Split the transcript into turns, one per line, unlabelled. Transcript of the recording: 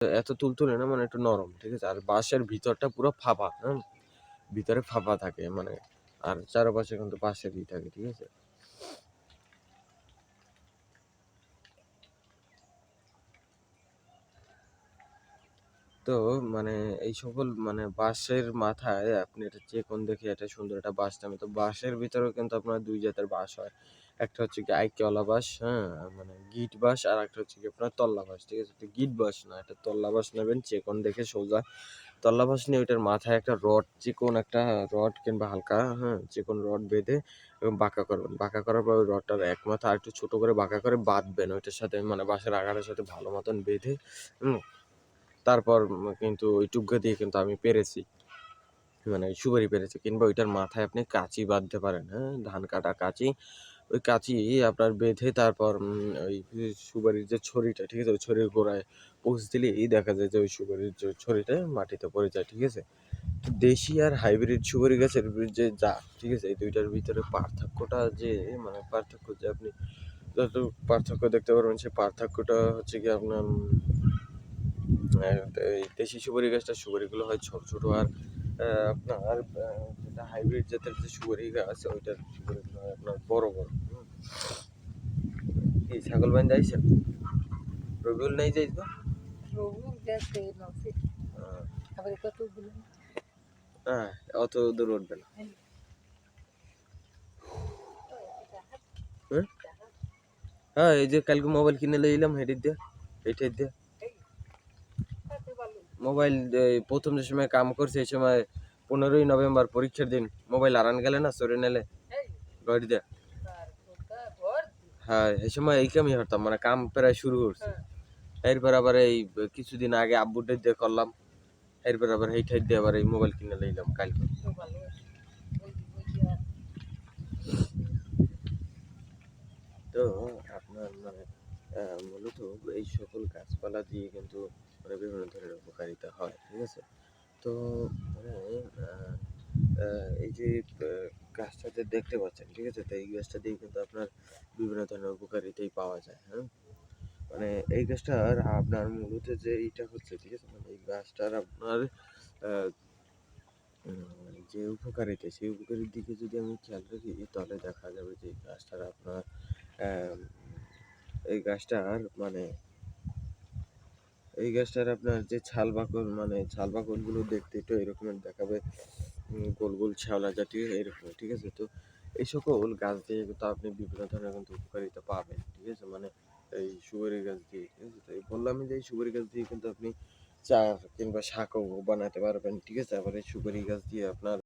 এত তুলতুলে না, মানে একটু নরম, ঠিক আছে? আর বাঁশের ভিতরটা পুরো ফাঁপা, ভিতরে ফাঁপা থাকে মানে, আর চারপাশে কিন্তু বাঁশেরই থাকে, ঠিক আছে? তো মানে এই সকল মানে বাঁশের মাথায় আপনি এটা চেকন দেখে এটা সুন্দর একটা বাঁশ নামে। তো বাঁশের ভিতরেও কিন্তু আপনার ২ জাতের বাঁশ হয়। একটা হচ্ছে কি আইকেওয়ালা বাঁশ, হ্যাঁ? মানে গিট বাঁশ, আর একটা হচ্ছে কি আপনার তল্লা বাঁশ, ঠিক আছে? তো গিট বাঁশ না, এটা তল্লা বাঁশ নেবেন চেকন দেখে সোজা। তল্লা বাঁশ নিয়ে ওইটার মাথায় একটা রড, চিকন একটা রড কিংবা হালকা, চিকন রড বেঁধে এবং বাঁকা করবেন। বাঁকা করার পর ওই রডটার এক মাথা আরেকটু ছোট করে বাঁকা করে বাঁধবেন ওইটার সাথে, মানে বাঁশের আগাটার সাথে ভালো মতন বেঁধে, হুম? তারপর কিন্তু ওই টুকগো দিয়ে কিন্তু আমি পেরেছি, মানে সুপারি পেরেছি, কিংবা ওইটার মাথায় আপনি কাঁচি বাঁধতে পারেন, হ্যাঁ? ধান কাটা কাঁচি, ওই কাঁচি আপনার বেঁধে তারপর ওই সুপারির যে ছড়িটা, ঠিক আছে? ওই ছড়ির গোড়ায় পুশ দিলেই দেখা যায় যে ওই সুপারির যে ছড়িটা মাটিতে পড়ে যায়, ঠিক আছে? তো দেশি আর হাইব্রিড সুপারি গাছের যে জাত, ঠিক আছে? এই দুইটার ভিতরে পার্থক্যটা যে, মানে পার্থক্য যে আপনি যতটুকু পার্থক্য দেখতে পারবেন, সেই পার্থক্যটা হচ্ছে কি আপনার এই দেশি সুপারি গাছটার সুপারিগুলো হয় ছোট ছোট, আর আপনার যেটা হাইব্রিড জাতের যে সুপারি গাছ ওইটার সুপারিগুলো হয় আপনার বড় বড়। এই ছাগল বাইন যাইছেন? রবিউল নাই যাইছ? হ্যাঁ, অত দূর উঠবে না। হ্যাঁ, হ্যাঁ, এই যে কালকে মোবাইল কিনে লইলাম হেডির দিয়ে, এইটাই দিয়ে মোবাইল। প্রথম যে সময় কাম করছে এই সময় 15ই নভেম্বর পরীক্ষার দিন মোবাইল আরান গেলে না, চোরে নেলে গাড়ি দিয়ে। হ্যাঁ, এই সময় এই কামই হতাম, মানে কাম প্রায় শুরু করছি। এরপর আবার এই কিছুদিন আগে আব্বুর ডেট দিয়ে করলাম, এরপর আবার এই ঠাইট দিয়ে আবার এই মোবাইল কিনে লইলাম কালকে। তো আপনার মানে মূলত এই সকল গাছপালা দিয়ে কিন্তু মানে বিভিন্ন ধরনের উপকারিতা হয়, ঠিক আছে? তো মানে আহ, এই যে গাছটা যে দেখতে পাচ্ছেন, ঠিক আছে? তো এই গাছটা দিয়ে কিন্তু আপনার বিভিন্ন ধরনের উপকারিতাই পাওয়া যায়, হ্যাঁ? মানে এই গাছটার আপনার মূলত যে এইটা হচ্ছে, ঠিক আছে? মানে এই গাছটার আপনার আহ, যে উপকারিতা, সেই উপকারিতার দিকে যদি আমি খেয়াল রাখি তাহলে দেখা যাবে যে এই গাছটার আপনার আহ, এই গাছটার মানে এই গাছটার আপনার যে ছাল বাকল, মানে ছাল বাকলগুলো দেখতে একটু এরকমের দেখাবে, গোল গোল শ্যাওলা জাতীয় এরকম, ঠিক আছে? তো এই সকল গাছ দিয়ে কিন্তু আপনি বিভিন্ন ধরনের কিন্তু উপকারিতা পাবেন, ঠিক আছে? মানে এই সুপারি গাছ দিয়ে, ঠিক আছে? তো এই বললামই যে এই সুপারি গাছ দিয়ে কিন্তু আপনি চা কিংবা শাকও বানাতে পারবেন, ঠিক আছে? আবার এই সুপারি গাছ দিয়ে আপনার